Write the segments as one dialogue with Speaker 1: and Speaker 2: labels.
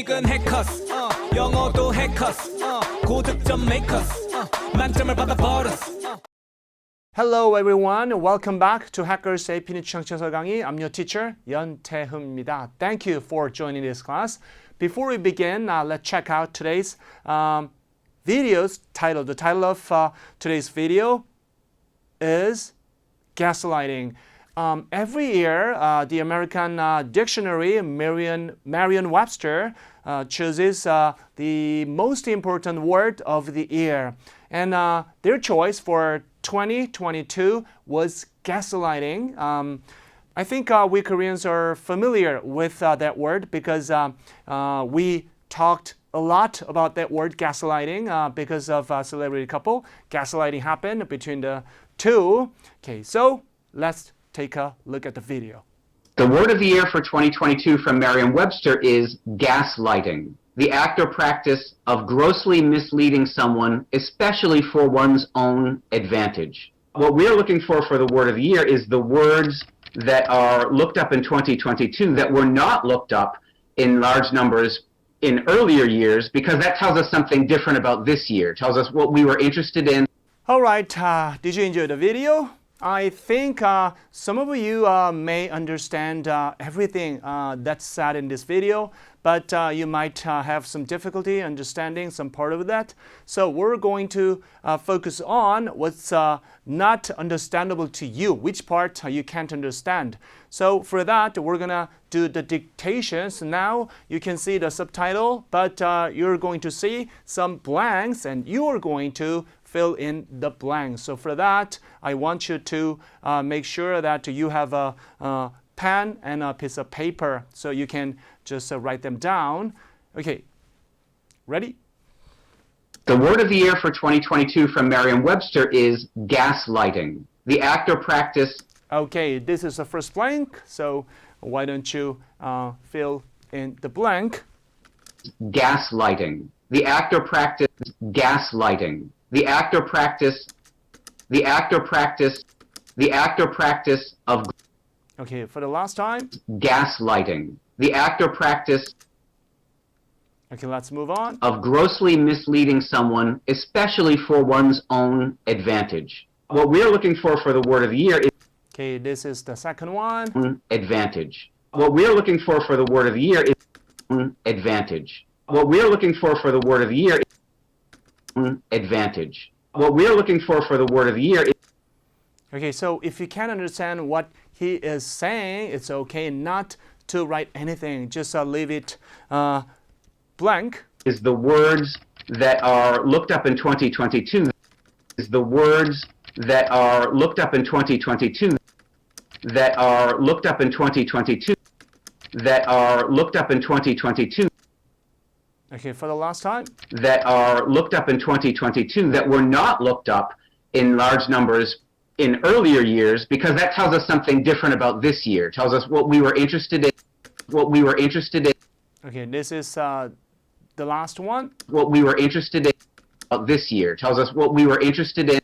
Speaker 1: 수익은 해커스 영어도 해커스 고득점 메이커스 만점을 받아버렸어.
Speaker 2: Hello everyone, welcome back to Hackers AP뉴스 시청하신 강의. I'm your teacher, 연태흠입니다. Thank you for joining this class. Before we begin, let's check out today's video's title. The title of today's video is Gaslighting. Every year, the American dictionary, Merriam-Webster, chooses the most important word of the year. And their choice for 2022 was gaslighting. I think we Koreans are familiar with that word because we talked a lot about that word gaslighting because of a celebrity couple. Gaslighting happened between the two. Okay, so let's take a look at the video.
Speaker 3: The word of the year for 2022 from Merriam-Webster is gaslighting, the act or practice of grossly misleading someone, especially for one's own advantage. What we're looking for the word of the year is the words that are looked up in 2022 that were not looked up in large numbers in earlier years, because that tells us something different about this year. It tells us what we were interested in.
Speaker 2: All right, did you enjoy the video? I think some of you may understand everything that's said in this video, but you might have some difficulty understanding some part of that. So we're going to focus on what's not understandable to you, which part you can't understand. So for that, we're going to do the dictations. Now you can see the subtitle, but you're going to see some blanks and you are going to fill in the blanks. So for that, I want you to make sure that you have a pen and a piece of paper so you can just write them down. Okay, ready?
Speaker 3: The word of the year for 2022 from Merriam-Webster is gaslighting, the act or practice.
Speaker 2: Okay, this is the first blank, so why don't you fill in the blank?
Speaker 3: Gaslighting, the act or practice. Gaslighting, the act or practice. The act or practice. The act or practice of.
Speaker 2: Okay, for the last time.
Speaker 3: Gaslighting, the act or practice.
Speaker 2: Okay, let's move on.
Speaker 3: Of grossly misleading someone, especially for one's own advantage. What we're looking for the word of the year is.
Speaker 2: Okay, this is the second one.
Speaker 3: Advantage. What we're looking for the word of the year is advantage. What we're looking for the word of the year is advantage. What we're looking for the word of the year is.
Speaker 2: Okay, so if you can't understand what he is saying, it's okay not to write anything. Just leave it blank.
Speaker 3: Is the words that are looked up in 2022. Is the words that are looked up in 2022. That are looked up in 2022. That are looked up in 2022.
Speaker 2: Okay, for the last time.
Speaker 3: That are looked up in 2022 that were not looked up in large numbers in earlier years, because that tells us something different about this year. It tells us what we were interested in. What we were interested in.
Speaker 2: Okay, this is the last one.
Speaker 3: What we were interested in about this year. It tells us what we were interested in.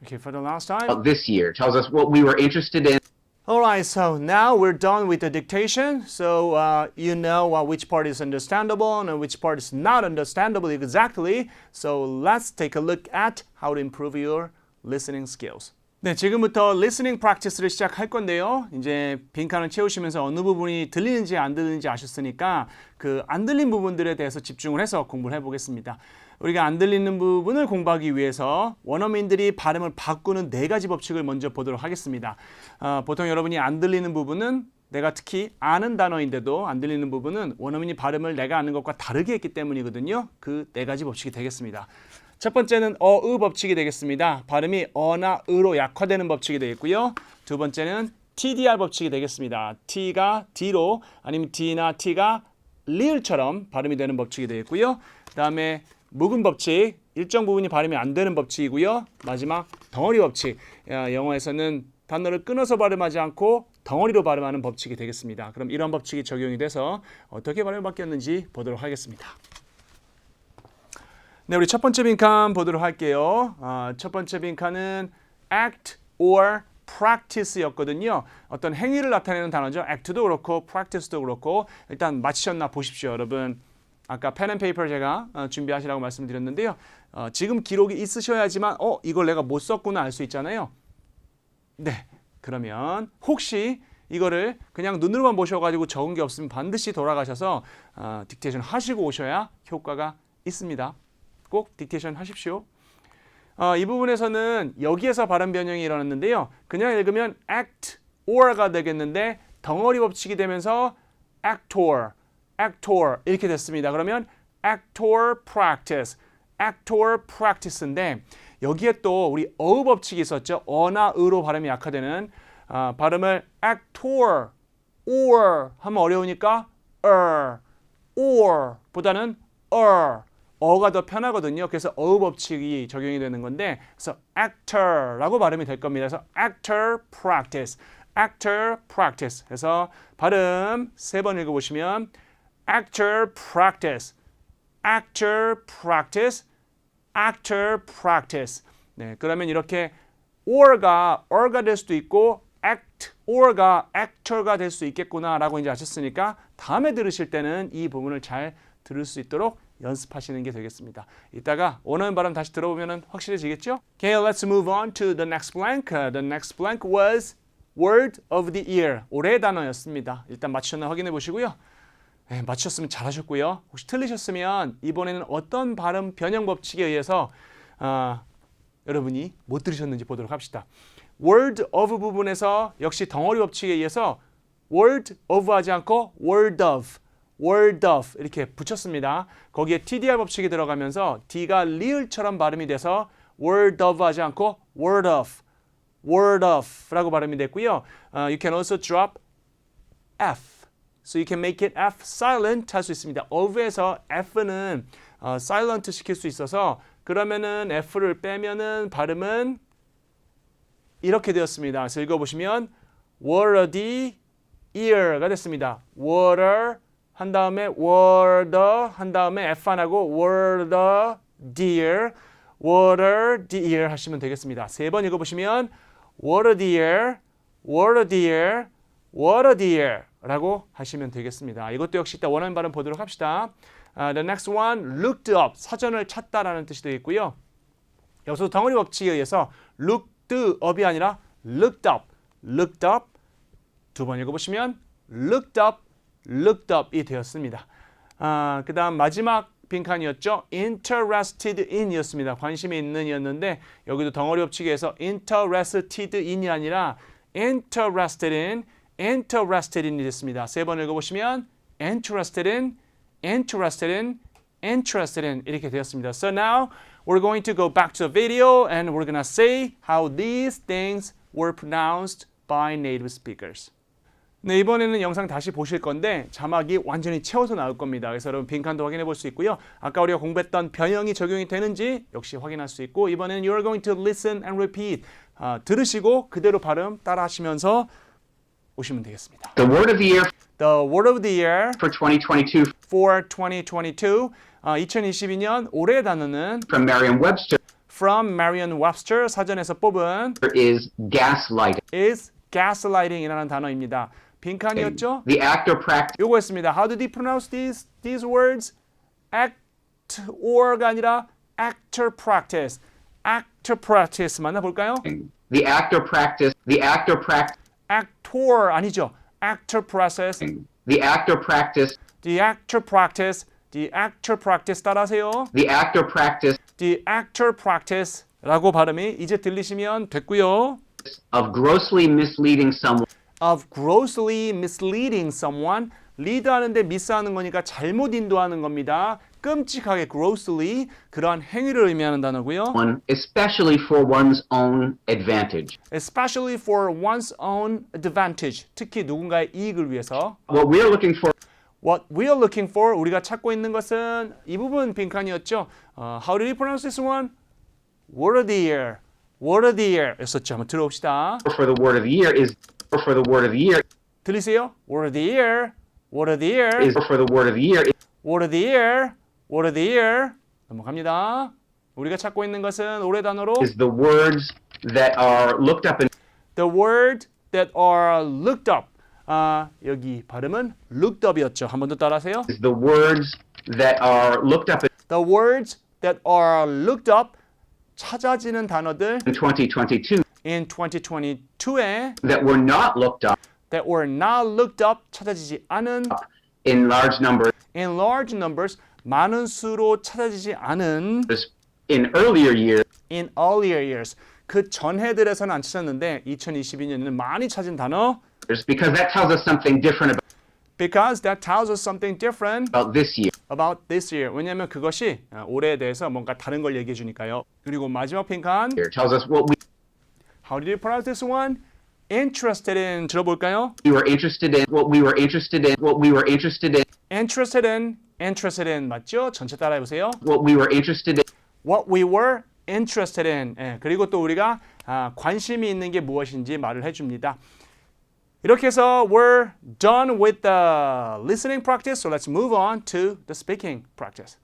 Speaker 2: Okay, for the last time.
Speaker 3: About this year. It tells us what we were interested in.
Speaker 2: Alright, so now we're done with the dictation. So you know which part is understandable and which part is not understandable exactly. So let's take a look at how to improve your listening skills. 네, 지금부터 listening practice를 시작할 건데요. 이제 빈칸을 채우시면서 어느 부분이 들리는지 안 들리는지 아셨으니까 그 안 들린 부분들에 대해서 집중을 해서 공부를 해보겠습니다. 우리가 안 들리는 부분을 공부하기 위해서 원어민들이 발음을 바꾸는 4가지 법칙을 먼저 보도록 하겠습니다. 보통 여러분이 안 들리는 부분은 내가 특히 아는 단어인데도 안 들리는 부분은 원어민이 발음을 내가 아는 것과 다르게 했기 때문이거든요. 그 4가지 법칙이 되겠습니다. 첫 번째는 어의 법칙이 되겠습니다. 발음이 어나 의로 약화되는 법칙이 되겠고요. 두 번째는 TDR 법칙이 되겠습니다. T가 D로 아니면 D나 T가 리을처럼 발음이 되는 법칙이 되겠고요. 그 다음에 묵은 법칙, 일정 부분이 발음이 안 되는 법칙이고요. 마지막 덩어리 법칙, 영어에서는 단어를 끊어서 발음하지 않고 덩어리로 발음하는 법칙이 되겠습니다. 그럼 이런 법칙이 적용이 돼서 어떻게 발음이 바뀌었는지 보도록 하겠습니다. 네, 우리 첫 번째 빈칸 보도록 할게요. 첫 번째 빈칸은 act or practice였거든요. 어떤 행위를 나타내는 단어죠. act도 그렇고 practice도 그렇고 일단 맞히셨나 보십시오, 여러분. 아까 펜 앤 페이퍼 제가 준비하시라고 말씀드렸는데요. 지금 기록이 있으셔야지만 이걸 내가 못 썼구나 알 수 있잖아요. 네, 그러면 혹시 이거를 그냥 눈으로만 보셔가지고 적은 게 없으면 반드시 돌아가셔서 딕테이션 하시고 오셔야 효과가 있습니다. 꼭 딕테이션 하십시오. 이 부분에서는 여기에서 발음 변형이 일어났는데요. 그냥 읽으면 act or가 되겠는데 덩어리 법칙이 되면서 actor 이렇게 됐습니다. 그러면 actor practice인데 여기에 또 우리 어휘 법칙이 있었죠. 어나 으로 발음이 약화되는 발음을 actor or 하면 어려우니까 or 보다는 어가 더 편하거든요. 그래서 어휘 법칙이 적용이 되는 건데 그래서 actor라고 발음이 될 겁니다. 그래서 actor practice 해서 발음 3번 읽어보시면 actor practice. 네, 그러면 이렇게 or가 될 수도 있고 or가 actor가 될 수 있겠구나라고 이제 아셨으니까 다음에 들으실 때는 이 부분을 잘 들을 수 있도록 연습하시는 게 되겠습니다. 이따가 원어민 발음 다시 들어보면 확실해지겠죠? Okay, let's move on to the next blank. The next blank was word of the year. 올해의 단어였습니다. 일단 맞추셨나 확인해 보시고요. 네, 맞추셨으면 잘하셨고요. 혹시 틀리셨으면 이번에는 어떤 발음 변형 법칙에 의해서 여러분이 못 들으셨는지 보도록 합시다. word of 부분에서 역시 덩어리 법칙에 의해서 word of 하지 않고 word of 이렇게 붙였습니다. 거기에 TDR 법칙이 들어가면서 D가 리을처럼 발음이 돼서 word of 하지 않고 word of라고 발음이 됐고요. You can also drop F. So you can make it F silent 할 수 있습니다. of에서 F는 silent 시킬 수 있어서 그러면은 F를 빼면은 발음은 이렇게 되었습니다. 그래서 읽어보시면 water the ear가 됐습니다. water 한 다음에 water 한 다음에 F 안 하고 water the ear 하시면 되겠습니다. 3번 읽어보시면 water the ear 라고 하시면 되겠습니다. 이것도 역시 이따 원어민 발음 보도록 합시다. The next one, looked up. 사전을 찾다라는 뜻이 되겠고요. 여기서 덩어리 법칙에 의해서 looked up이 아니라 looked up. 두 번 읽어보시면 looked up이 되었습니다. 그 다음 마지막 빈칸이었죠. interested in이었습니다. 관심이 있는 이었는데 여기도 덩어리 법칙에 의해서 interested in이 아니라 interested in이 됐습니다. 3번 읽어보시면 interested in 이렇게 되었습니다. So now we're going to go back to the video and we're going to say how these things were pronounced by native speakers. 네, 이번에는 영상 다시 보실 건데 자막이 완전히 채워서 나올 겁니다. 그래서 여러분 빈칸도 확인해 볼 수 있고요. 아까 우리가 공부했던 변형이 적용이 되는지 역시 확인할 수 있고 이번에는 you're going to listen and repeat. 들으시고 그대로 발음 따라 하시면서 오시면 되겠습니다.
Speaker 3: The word of the year
Speaker 2: for 2022 2022년 올해의 단어는
Speaker 3: from
Speaker 2: Merriam-Webster 사전에서 뽑은
Speaker 3: is
Speaker 2: gaslighting이라는 단어입니다. 빈칸이었죠?
Speaker 3: The actor practice.
Speaker 2: 요거였습니다. How did he pronounce these words? actor가 아니라 actor practice 만나볼까요?
Speaker 3: The actor practice.
Speaker 2: actor 아니죠. actor practice 따라하세요.
Speaker 3: The actor
Speaker 2: practice라고 발음이 이제 들리시면 됐고요.
Speaker 3: of grossly misleading someone. lead 하는데 미스하는 거니까 잘못 인도하는 겁니다. 끔찍하게 grossly 그러한 행위를 의미하는 단어고요. especially for one's own advantage.
Speaker 2: 특히 누군가의 이익을 위해서.
Speaker 3: What we are looking for
Speaker 2: 우리가 찾고 있는 것은 이 부분 빈칸이었죠. How did he pronounce this one? word of the year 였었죠. 한번 들어봅시다.
Speaker 3: for the word of the year
Speaker 2: 들리세요? word of the year
Speaker 3: is for the word of the year.
Speaker 2: word of the year 넘어갑니다. 우리가 찾고 있는 것은 올해 단어로
Speaker 3: is the words that are looked up in
Speaker 2: the word that are looked up. 여기 발음은 looked up이었죠. 한 번 더 따라하세요.
Speaker 3: The words that are looked up
Speaker 2: The words that are looked up, 찾아지는 단어들
Speaker 3: in 2022
Speaker 2: in 2022에
Speaker 3: that were not looked up
Speaker 2: that were not looked up, 찾아지지 않은
Speaker 3: in large numbers
Speaker 2: in large numbers, 많은 수로 찾아지지 않은
Speaker 3: in earlier years
Speaker 2: in earlier years. 그 전해들에서는 안 찾았는데 2022년에는 많이 찾은 단어
Speaker 3: because that tells us something different
Speaker 2: because that tells us something different
Speaker 3: about this year.
Speaker 2: about this year. 왜냐하면 그것이 올해에 대해서 뭔가 다른 걸 얘기해 주니까요. 그리고 마지막 빈칸
Speaker 3: It tells us what
Speaker 2: How did you pronounce this one? Interested in 들어볼까요?
Speaker 3: we were interested in, what we were interested in, what we were interested in,
Speaker 2: interested in 맞죠? 전체 따라해 보세요.
Speaker 3: what we were interested in.
Speaker 2: What we were interested in. 예, 그리고 또 우리가 관심이 있는 게 무엇인지 말을 해줍니다. 이렇게 해서 we're done with the listening practice. So let's move on to the speaking practice.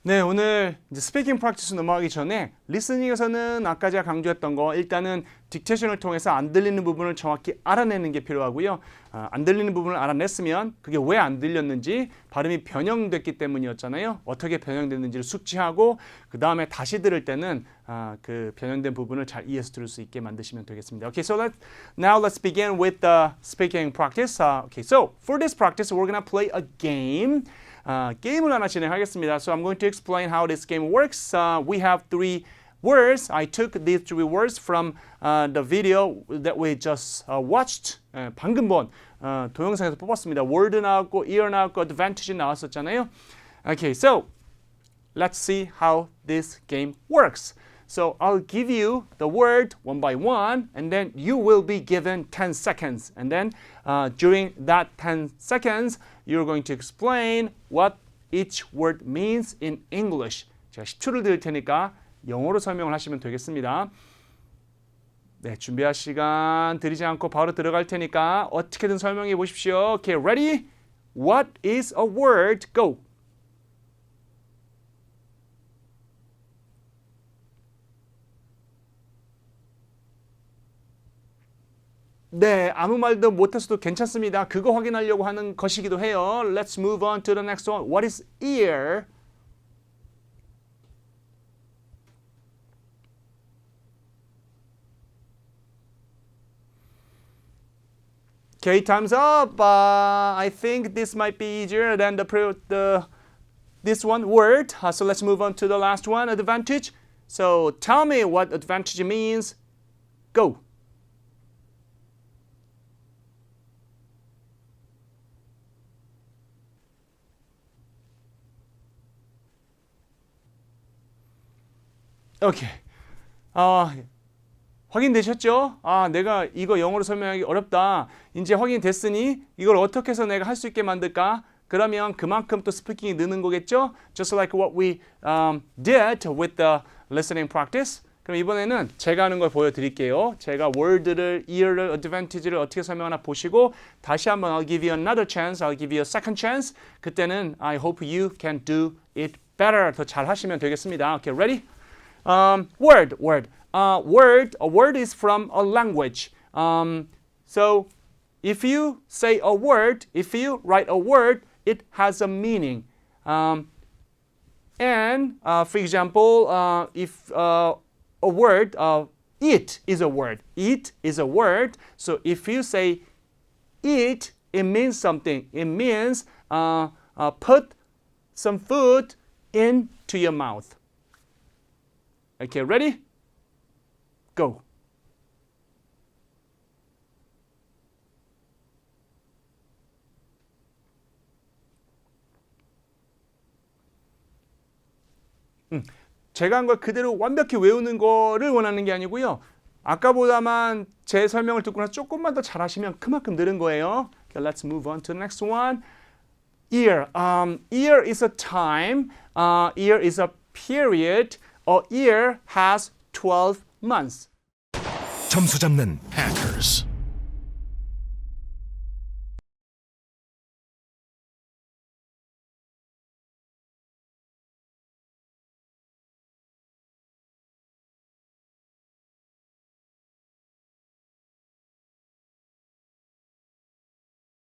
Speaker 2: 네, 오늘 이제 스피킹 프랙티스 넘어가기 전에 리스닝에서는 아까 제가 강조했던 거 일단은 딕테이션을 통해서 안 들리는 부분을 정확히 알아내는 게 필요하고요. 안 들리는 부분을 알아냈으면 그게 왜 안 들렸는지 발음이 변형됐기 때문이었잖아요. 어떻게 변형됐는지를 숙지하고 그 다음에 다시 들을 때는 그 변형된 부분을 잘 이해해서 들을 수 있게 만드시면 되겠습니다. Okay, so let's begin with the speaking practice. Okay, so for this practice, we're gonna play a game. 게임을 하나 진행하겠습니다. So I'm going to explain how this game works. We have three words. I took these three words from the video that we just watched. 방금 본 동영상에서 뽑았습니다. word 나왔고, ear 나왔고, advantage 나왔었잖아요. Okay, so let's see how this game works. So I'll give you the word one by one, and then you will be given 10 seconds. And then during that 10 seconds, you're going to explain what each word means in English. 제가 10초를 드릴 테니까 영어로 설명을 하시면 되겠습니다. 네, 준비할 시간 드리지 않고 바로 들어갈 테니까 어떻게든 설명해 보십시오. Okay, ready? What is a word? Go! 네, 아무 말도 못해서도 괜찮습니다. 그거 확인하려고 하는 것이기도 해요. Let's move on to the next one. What is ear? Okay, time's up. I think this might be easier than this one word. So let's move on to the last one, advantage. So tell me what advantage means. Go. 오케이. 확인되셨죠? 내가 이거 영어로 설명하기 어렵다. 이제 확인됐으니 이걸 어떻게 해서 내가 할 수 있게 만들까? 그러면 그만큼 또 스피킹이 느는 거겠죠? Just like what we did with the listening practice. 그럼 이번에는 제가 하는 걸 보여드릴게요. 제가 word를, ear를, advantage를 어떻게 설명하나 보시고 다시 한번 I'll give you another chance. I'll give you a second chance. 그때는 I hope you can do it better. 더 잘 하시면 되겠습니다. Okay, ready? Word. A word is from a language. So if you say a word, if you write a word, it has a meaning. And for example, if a word, eat is a word. Eat is a word. So if you say eat, it means something. It means put some food into your mouth. Okay, ready? Go. 제가 한 걸 그대로 완벽히 외우는 거를 원하는 게 아니고요. 아까보다만 제 설명을 듣고 나서 조금만 더 잘하시면 그만큼 늘은 거예요. Okay, let's move on to the next one. Year. Year is a time. Year is a period. A year has 12 months.
Speaker 4: 점수 잡는 hackers.